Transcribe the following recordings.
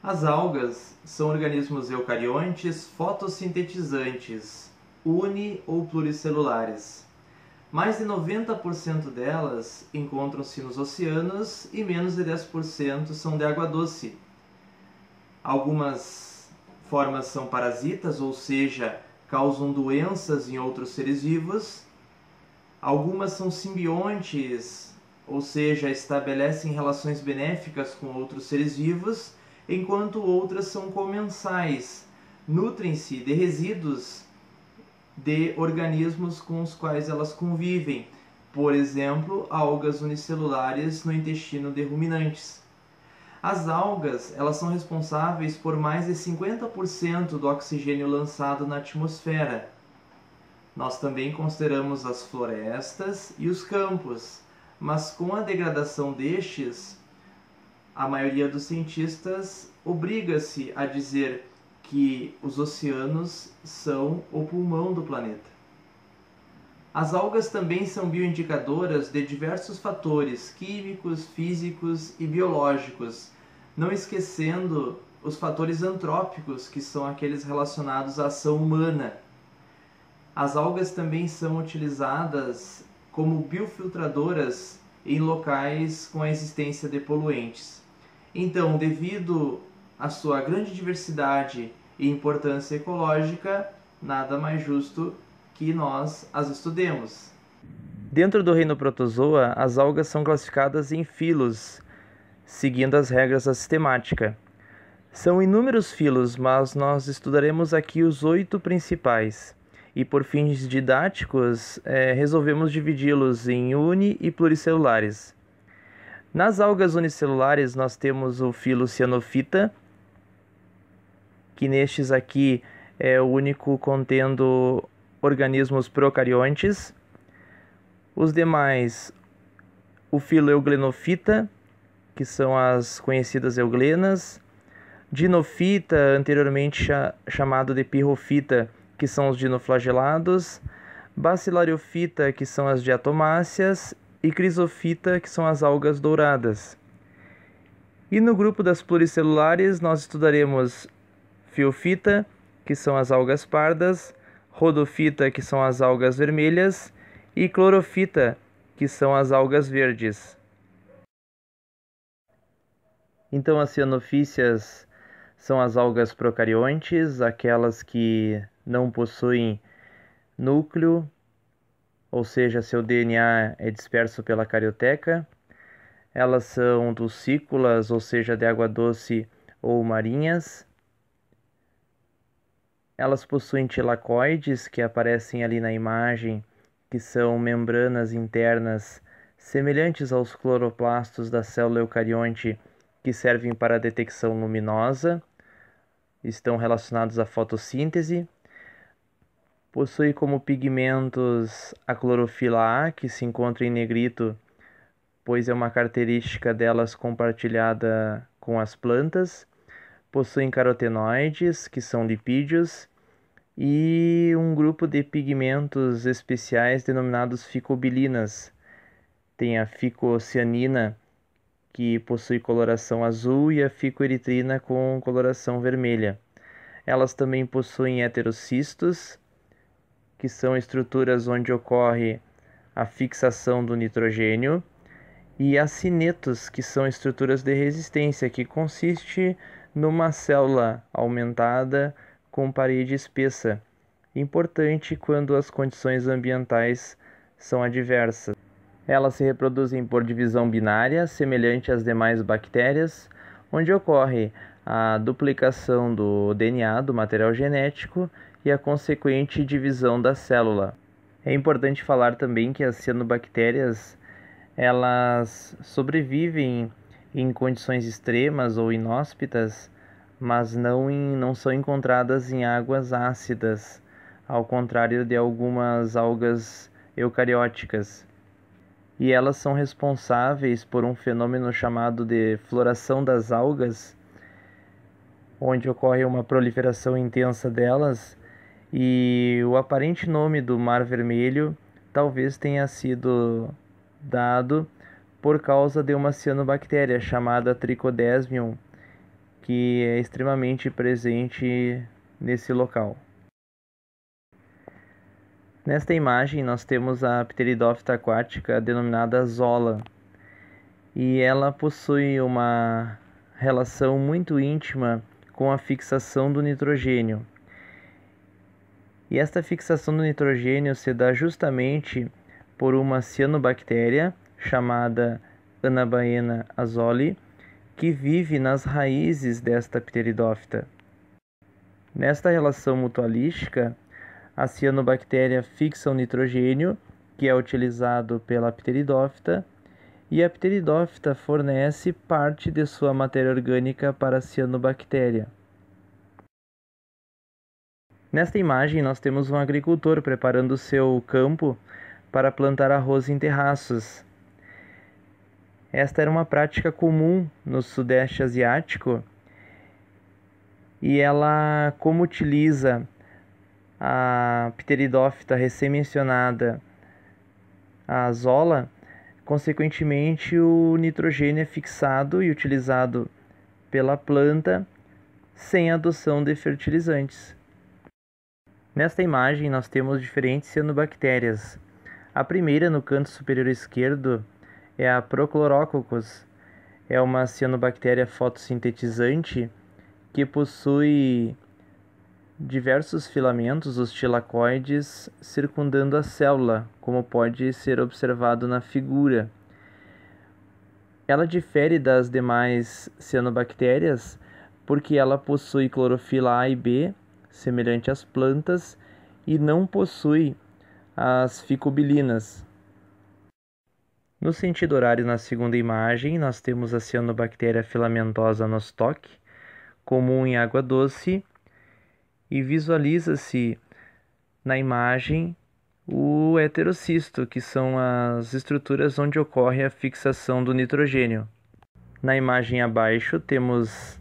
As algas são organismos eucariontes fotossintetizantes, uni- ou pluricelulares. Mais de 90% delas encontram-se nos oceanos e menos de 10% são de água doce. Algumas formas são parasitas, ou seja, causam doenças em outros seres vivos. Algumas são simbiontes, ou seja, estabelecem relações benéficas com outros seres vivos, enquanto outras são comensais, nutrem-se de resíduos de organismos com os quais elas convivem, por exemplo, algas unicelulares no intestino de ruminantes. As algas, elas são responsáveis por mais de 50% do oxigênio lançado na atmosfera. Nós também consideramos as florestas e os campos, mas com a degradação destes, a maioria dos cientistas obriga-se a dizer que os oceanos são o pulmão do planeta. As algas também são bioindicadoras de diversos fatores químicos, físicos e biológicos, não esquecendo os fatores antrópicos, que são aqueles relacionados à ação humana. As algas também são utilizadas como biofiltradoras em locais com a existência de poluentes. Então, devido à sua grande diversidade e importância ecológica, nada mais justo que nós as estudemos. Dentro do reino Protozoa, as algas são classificadas em filos, seguindo as regras da sistemática. São inúmeros filos, mas nós estudaremos aqui os 8 principais. E por fins didáticos, resolvemos dividi-los em uni- e pluricelulares. Nas algas unicelulares, nós temos o filo Cyanophyta, que nestes aqui é o único contendo organismos procariontes. Os demais, o filo Euglenophyta, que são as conhecidas euglenas. Dinofita, anteriormente chamado de Pirrofita, que são os dinoflagelados. Bacilariophyta, que são as diatomáceas. E Chrysophyta, que são as algas douradas. E no grupo das pluricelulares, nós estudaremos Phyophyta, que são as algas pardas, Rhodophyta, que são as algas vermelhas, e Chlorophyta, que são as algas verdes. Então, as cianofícias são as algas procariontes, aquelas que não possuem núcleo, ou seja, seu DNA é disperso pela carioteca. Elas são dulcícolas, ou seja, de água doce ou marinhas. Elas possuem tilacoides, que aparecem ali na imagem, que são membranas internas semelhantes aos cloroplastos da célula eucarionte, que servem para a detecção luminosa, estão relacionados à fotossíntese. Possui como pigmentos a clorofila A, que se encontra em negrito, pois é uma característica delas compartilhada com as plantas. Possuem carotenoides, que são lipídios, e um grupo de pigmentos especiais denominados ficobilinas. Tem a ficocianina, que possui coloração azul, e a ficoeritrina com coloração vermelha. Elas também possuem heterocistos, que são estruturas onde ocorre a fixação do nitrogênio, e acinetos, que são estruturas de resistência, que consiste numa célula aumentada com parede espessa, importante quando as condições ambientais são adversas. Elas se reproduzem por divisão binária, semelhante às demais bactérias, onde ocorre a duplicação do DNA, do material genético, e a consequente divisão da célula. É importante falar também que as cianobactérias elas sobrevivem em condições extremas ou inóspitas, mas não são encontradas em águas ácidas, ao contrário de algumas algas eucarióticas. E elas são responsáveis por um fenômeno chamado de floração das algas, onde ocorre uma proliferação intensa delas, e o aparente nome do Mar Vermelho talvez tenha sido dado por causa de uma cianobactéria chamada Trichodesmium, que é extremamente presente nesse local. Nesta imagem nós temos a pteridófita aquática denominada zola, e ela possui uma relação muito íntima com a fixação do nitrogênio. E esta fixação do nitrogênio se dá justamente por uma cianobactéria chamada Anabaena azoli, que vive nas raízes desta pteridófita. Nesta relação mutualística, a cianobactéria fixa o nitrogênio, que é utilizado pela pteridófita, e a pteridófita fornece parte de sua matéria orgânica para a cianobactéria. Nesta imagem, nós temos um agricultor preparando seu campo para plantar arroz em terraços. Esta era uma prática comum no Sudeste Asiático, e ela, como utiliza a pteridófita recém-mencionada, a zola, consequentemente o nitrogênio é fixado e utilizado pela planta sem adoção de fertilizantes. Nesta imagem nós temos diferentes cianobactérias. A primeira, no canto superior esquerdo, é a Prochlorococcus. É uma cianobactéria fotossintetizante que possui diversos filamentos, os tilacoides, circundando a célula, como pode ser observado na figura. Ela difere das demais cianobactérias porque ela possui clorofila A e B, semelhante às plantas, e não possui as ficobilinas. No sentido horário, na segunda imagem, nós temos a cianobactéria filamentosa nostoc, comum em água doce, e visualiza-se na imagem o heterocisto, que são as estruturas onde ocorre a fixação do nitrogênio. Na imagem abaixo temos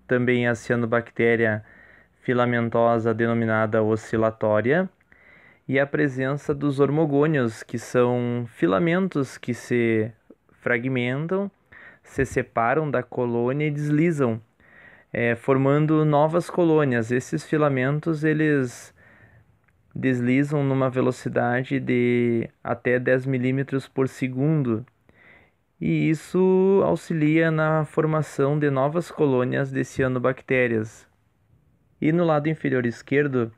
também a cianobactéria filamentosa denominada oscilatória e a presença dos hormogônios, que são filamentos que se fragmentam, se separam da colônia e deslizam, formando novas colônias. Esses filamentos eles deslizam numa velocidade de até 10 milímetros por segundo, e isso auxilia na formação de novas colônias de cianobactérias. E no lado inferior esquerdo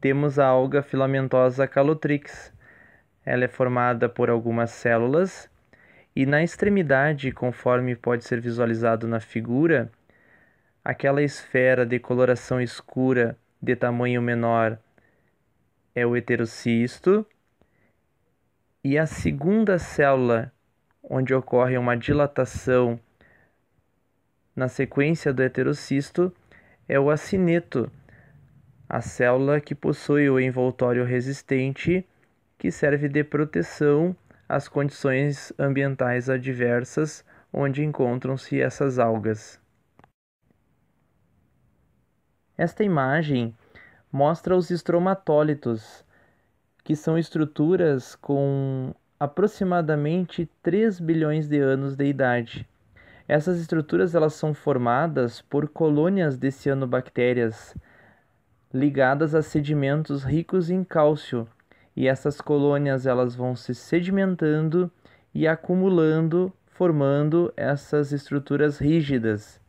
temos a alga filamentosa Calotrix. Ela é formada por algumas células, e na extremidade, conforme pode ser visualizado na figura, aquela esfera de coloração escura de tamanho menor é o heterocisto, e a segunda célula, onde ocorre uma dilatação na sequência do heterocisto, é o acineto, a célula que possui o envoltório resistente, que serve de proteção às condições ambientais adversas onde encontram-se essas algas. Esta imagem mostra os estromatólitos, que são estruturas com aproximadamente 3 bilhões de anos de idade. Essas estruturas elas são formadas por colônias de cianobactérias ligadas a sedimentos ricos em cálcio, e essas colônias elas vão se sedimentando e acumulando, formando essas estruturas rígidas.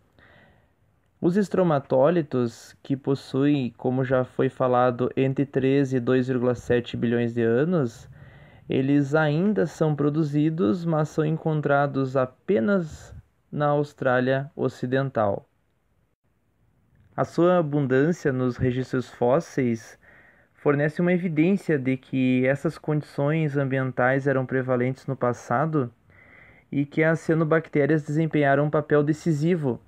Os estromatólitos, que possuem, como já foi falado, entre 3 e 2,7 bilhões de anos, eles ainda são produzidos, mas são encontrados apenas na Austrália Ocidental. A sua abundância nos registros fósseis fornece uma evidência de que essas condições ambientais eram prevalentes no passado e que as cianobactérias desempenharam um papel decisivo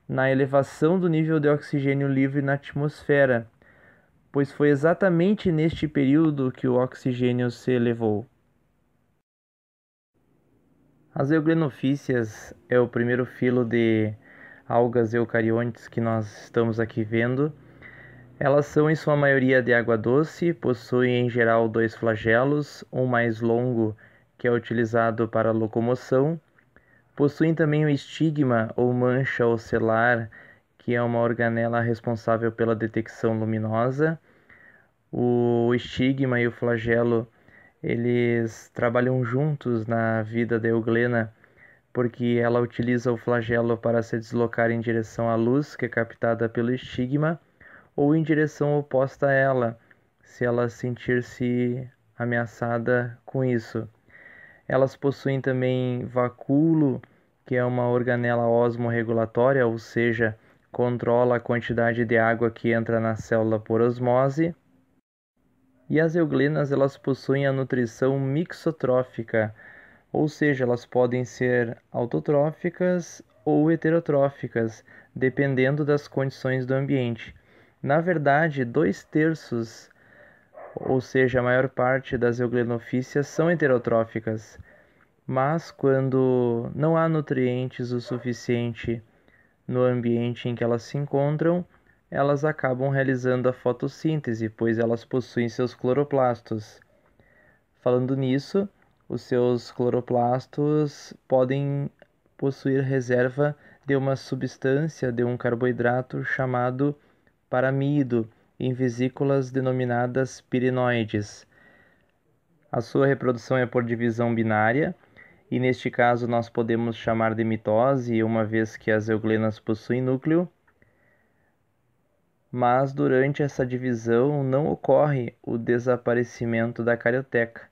na elevação do nível de oxigênio livre na atmosfera, pois foi exatamente neste período que o oxigênio se elevou. As euglenofíceas é o primeiro filo de algas eucariontes que nós estamos aqui vendo. Elas são em sua maioria de água doce, possuem em geral 2 flagelos, um mais longo que é utilizado para locomoção, Possuem também o estigma ou mancha ocelar, que é uma organela responsável pela detecção luminosa. O estigma e o flagelo, eles trabalham juntos na vida da euglena, porque ela utiliza o flagelo para se deslocar em direção à luz, que é captada pelo estigma, ou em direção oposta a ela, se ela sentir-se ameaçada com isso. Elas possuem também vacúolo, que é uma organela osmorregulatória, ou seja, controla a quantidade de água que entra na célula por osmose. E as euglenas, elas possuem a nutrição mixotrófica, ou seja, elas podem ser autotróficas ou heterotróficas, dependendo das condições do ambiente. Na verdade, 2/3, ou seja, a maior parte das euglenofícias são heterotróficas, mas quando não há nutrientes o suficiente no ambiente em que elas se encontram, elas acabam realizando a fotossíntese, pois elas possuem seus cloroplastos. Falando nisso, os seus cloroplastos podem possuir reserva de uma substância, de um carboidrato chamado paramido, em vesículas denominadas pirenoides. A sua reprodução é por divisão binária, e neste caso nós podemos chamar de mitose, uma vez que as euglenas possuem núcleo, mas durante essa divisão não ocorre o desaparecimento da carioteca.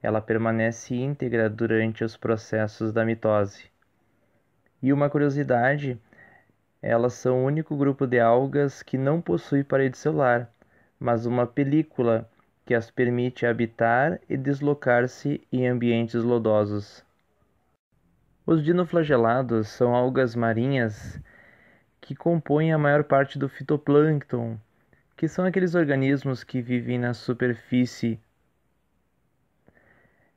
Ela permanece íntegra durante os processos da mitose. E uma curiosidade, elas são o único grupo de algas que não possui parede celular, mas uma película que as permite habitar e deslocar-se em ambientes lodosos. Os dinoflagelados são algas marinhas que compõem a maior parte do fitoplâncton, que são aqueles organismos que vivem na superfície.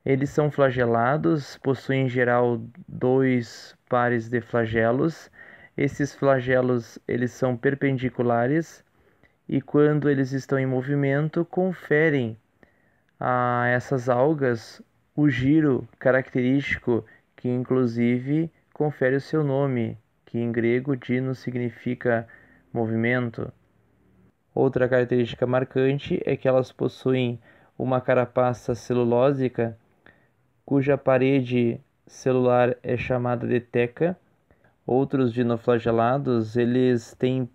Eles são flagelados, possuem em geral 2 pares de flagelos. Esses flagelos, eles são perpendiculares e quando eles estão em movimento, conferem a essas algas o giro característico, que inclusive confere o seu nome, que em grego dino significa movimento. Outra característica marcante é que elas possuem uma carapaça celulósica, cuja parede celular é chamada de teca. Outros dinoflagelados, eles têm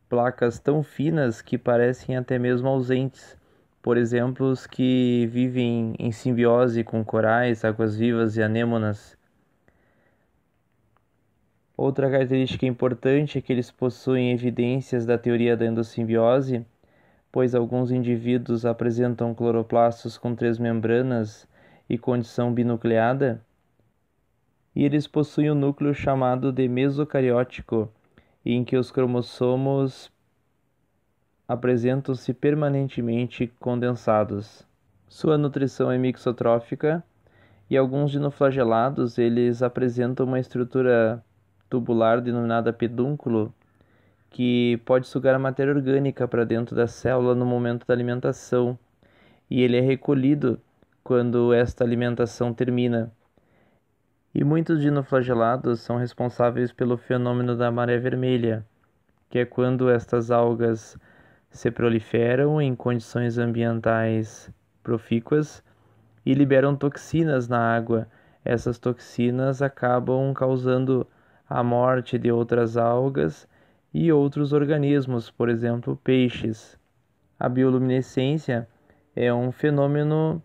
placas tão finas que parecem até mesmo ausentes. Por exemplo, os que vivem em simbiose com corais, águas-vivas e anêmonas. Outra característica importante é que eles possuem evidências da teoria da endossimbiose, pois alguns indivíduos apresentam cloroplastos com 3 membranas e condição binucleada, e eles possuem um núcleo chamado de mesocariótico, em que os cromossomos apresentam-se permanentemente condensados. Sua nutrição é mixotrófica e alguns dinoflagelados eles apresentam uma estrutura tubular denominada pedúnculo, que pode sugar a matéria orgânica para dentro da célula no momento da alimentação, e ele é recolhido quando esta alimentação termina. E muitos dinoflagelados são responsáveis pelo fenômeno da maré vermelha, que é quando estas algas se proliferam em condições ambientais profícuas e liberam toxinas na água. Essas toxinas acabam causando a morte de outras algas e outros organismos, por exemplo, peixes. A bioluminescência é um fenômeno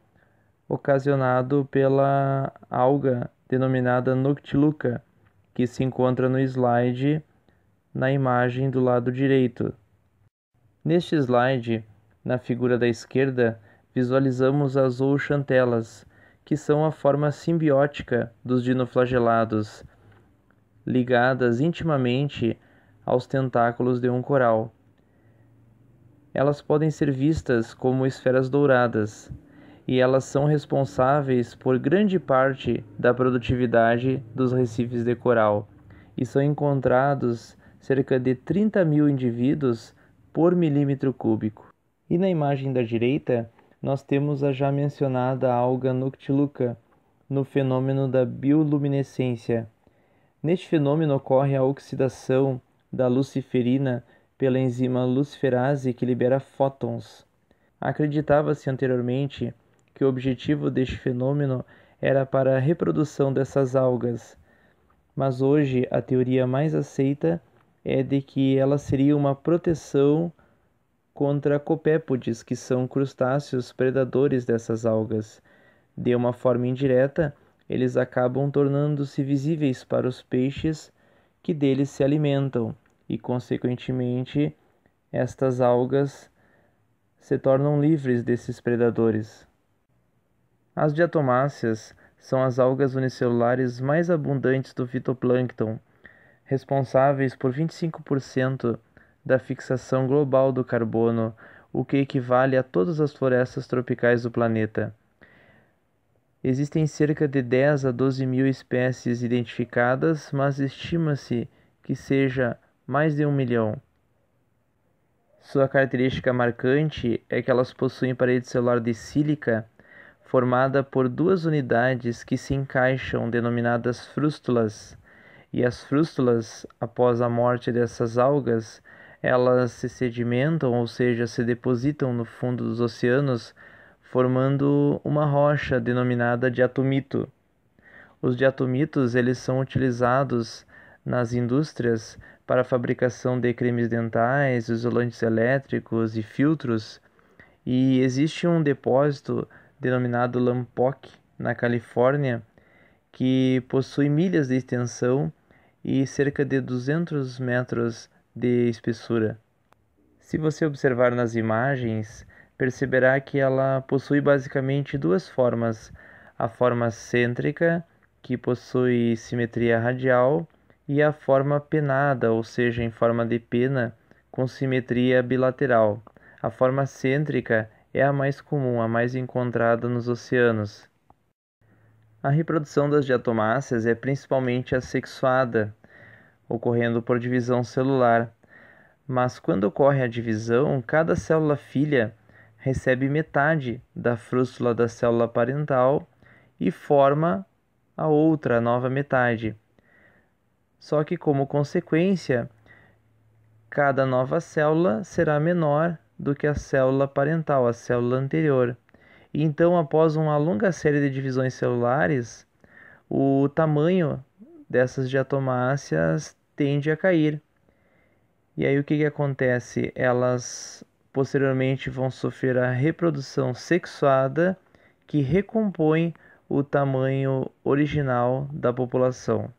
ocasionado pela alga denominada Noctiluca, que se encontra no slide na imagem do lado direito. Neste slide, na figura da esquerda, visualizamos as zooxantelas, que são a forma simbiótica dos dinoflagelados, ligadas intimamente aos tentáculos de um coral. Elas podem ser vistas como esferas douradas, e elas são responsáveis por grande parte da produtividade dos recifes de coral, e são encontrados cerca de 30.000 indivíduos por milímetro cúbico. E na imagem da direita, nós temos a já mencionada alga Noctiluca, no fenômeno da bioluminescência. Neste fenômeno ocorre a oxidação da luciferina pela enzima luciferase que libera fótons. Acreditava-se anteriormente que o objetivo deste fenômeno era para a reprodução dessas algas, mas hoje a teoria mais aceita é de que ela seria uma proteção contra copépodes, que são crustáceos predadores dessas algas. De uma forma indireta, eles acabam tornando-se visíveis para os peixes que deles se alimentam e, consequentemente, estas algas se tornam livres desses predadores. As diatomáceas são as algas unicelulares mais abundantes do fitoplâncton, responsáveis por 25% da fixação global do carbono, o que equivale a todas as florestas tropicais do planeta. Existem cerca de 10 a 12 mil espécies identificadas, mas estima-se que seja mais de 1 milhão. Sua característica marcante é que elas possuem parede celular de sílica formada por duas unidades que se encaixam, denominadas frústulas. E as frústulas, após a morte dessas algas, elas se sedimentam, ou seja, se depositam no fundo dos oceanos, formando uma rocha denominada diatomito. Os diatomitos eles são utilizados nas indústrias para a fabricação de cremes dentais, isolantes elétricos e filtros, e existe um depósito denominado Lompoc, na Califórnia, que possui milhas de extensão e cerca de 200 metros de espessura. Se você observar nas imagens, perceberá que ela possui basicamente duas formas: a forma cêntrica, que possui simetria radial, e a forma pennada, ou seja, em forma de pena, com simetria bilateral. A forma cêntrica é a mais comum, a mais encontrada nos oceanos. A reprodução das diatomáceas é principalmente assexuada, ocorrendo por divisão celular. Mas quando ocorre a divisão, cada célula filha recebe metade da frústula da célula parental e forma a outra, a nova metade. Só que, como consequência, cada nova célula será menor do que a célula parental, a célula anterior. E então, após uma longa série de divisões celulares, o tamanho dessas diatomáceas tende a cair. E aí o que acontece? Elas posteriormente vão sofrer a reprodução sexuada, que recompõe o tamanho original da população.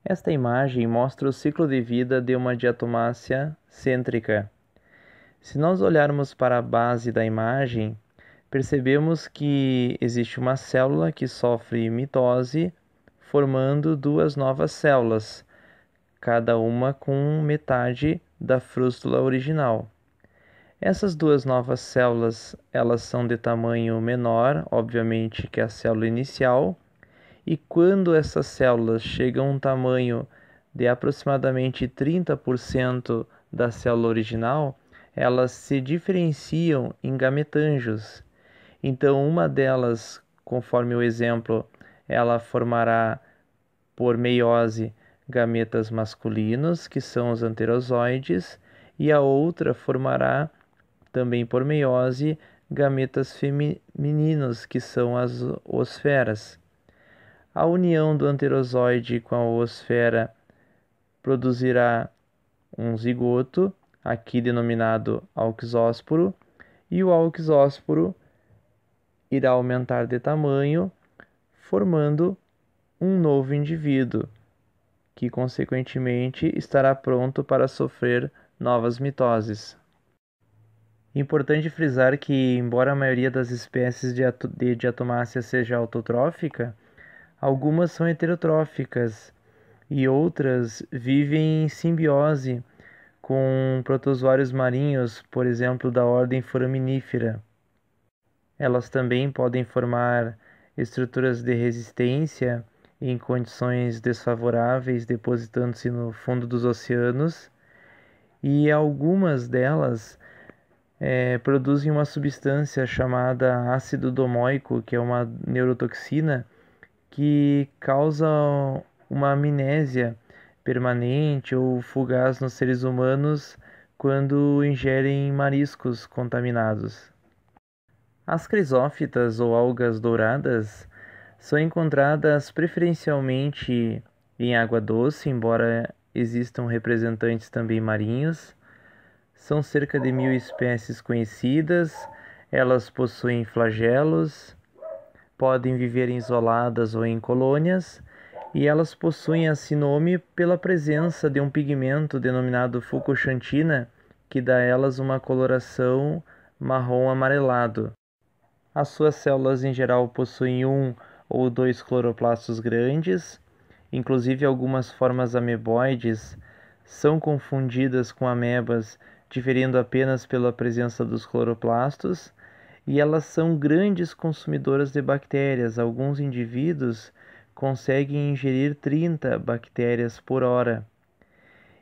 Esta imagem mostra o ciclo de vida de uma diatomácea cêntrica. Se nós olharmos para a base da imagem, percebemos que existe uma célula que sofre mitose, formando duas novas células, cada uma com metade da frústula original. Essas duas novas células, elas são de tamanho menor, obviamente, que a célula inicial, e quando essas células chegam a um tamanho de aproximadamente 30% da célula original, elas se diferenciam em gametângios. Então, uma delas, conforme o exemplo, ela formará por meiose gametas masculinos, que são os anterozoides, e a outra formará também por meiose gametas femininos, que são as oosferas. A união do anterozoide com a oosfera produzirá um zigoto, aqui denominado auxósporo, e o auxósporo irá aumentar de tamanho, formando um novo indivíduo, que consequentemente estará pronto para sofrer novas mitoses. Importante frisar que, embora a maioria das espécies de diatomácea seja autotrófica, algumas são heterotróficas e outras vivem em simbiose com protozoários marinhos, por exemplo, da ordem foraminífera. Elas também podem formar estruturas de resistência em condições desfavoráveis, depositando-se no fundo dos oceanos, e algumas delas produzem uma substância chamada ácido domóico, que é uma neurotoxina, que causam uma amnésia permanente ou fugaz nos seres humanos quando ingerem mariscos contaminados. As crisófitas ou algas douradas são encontradas preferencialmente em água doce, embora existam representantes também marinhos. São cerca de 1.000 espécies conhecidas. Elas possuem flagelos, podem viver isoladas ou em colônias, e elas possuem esse nome pela presença de um pigmento denominado fucoxantina, que dá a elas uma coloração marrom amarelado. As suas células em geral possuem 1 ou 2 cloroplastos grandes, inclusive algumas formas ameboides são confundidas com amebas, diferindo apenas pela presença dos cloroplastos, e elas são grandes consumidoras de bactérias. Alguns indivíduos conseguem ingerir 30 bactérias por hora.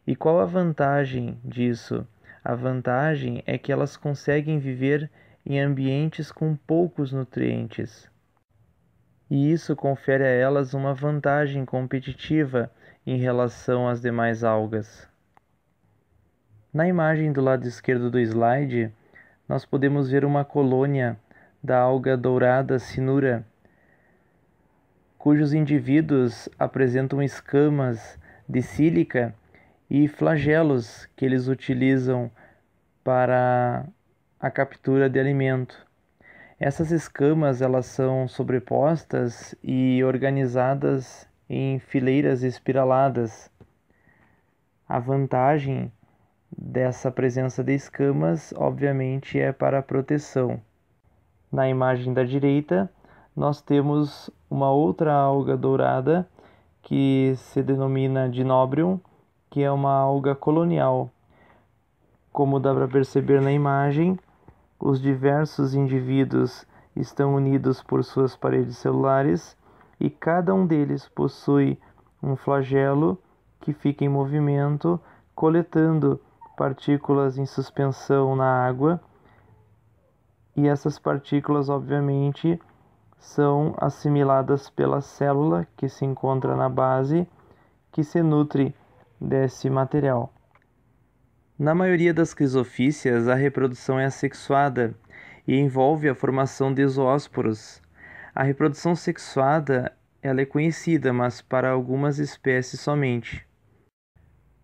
E qual a vantagem disso? A vantagem é que elas conseguem viver em ambientes com poucos nutrientes. E isso confere a elas uma vantagem competitiva em relação às demais algas. Na imagem do lado esquerdo do slide, nós podemos ver uma colônia da alga dourada cinura, cujos indivíduos apresentam escamas de sílica e flagelos que eles utilizam para a captura de alimento. Essas escamas elas são sobrepostas e organizadas em fileiras espiraladas. A vantagem dessa presença de escamas, obviamente, é para a proteção. Na imagem da direita, nós temos uma outra alga dourada que se denomina Dinobrium, que é uma alga colonial. Como dá para perceber na imagem, os diversos indivíduos estão unidos por suas paredes celulares e cada um deles possui um flagelo que fica em movimento, coletando partículas em suspensão na água, e essas partículas, obviamente, são assimiladas pela célula que se encontra na base, que se nutre desse material. Na maioria das crisofícias, a reprodução é assexuada e envolve a formação de zoósporos. A reprodução sexuada ela é conhecida, mas para algumas espécies somente.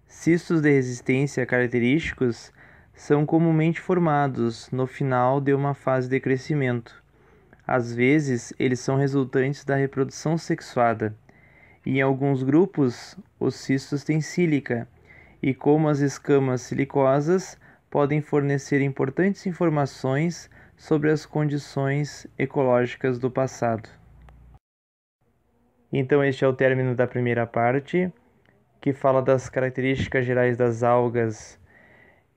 Cistos de resistência característicos são comumente formados no final de uma fase de crescimento. Às vezes, eles são resultantes da reprodução sexuada. E em alguns grupos, os cistos têm sílica, e como as escamas silicosas, podem fornecer importantes informações sobre as condições ecológicas do passado. Então este é o término da primeira parte, que fala das características gerais das algas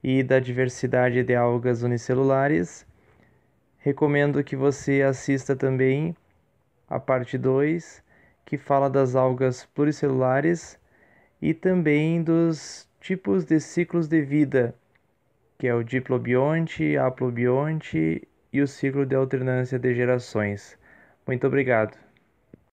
e da diversidade de algas unicelulares. Recomendo que você assista também a parte 2, que fala das algas pluricelulares e também dos tipos de ciclos de vida, que é o diplobionte, haplobionte e o ciclo de alternância de gerações. Muito obrigado.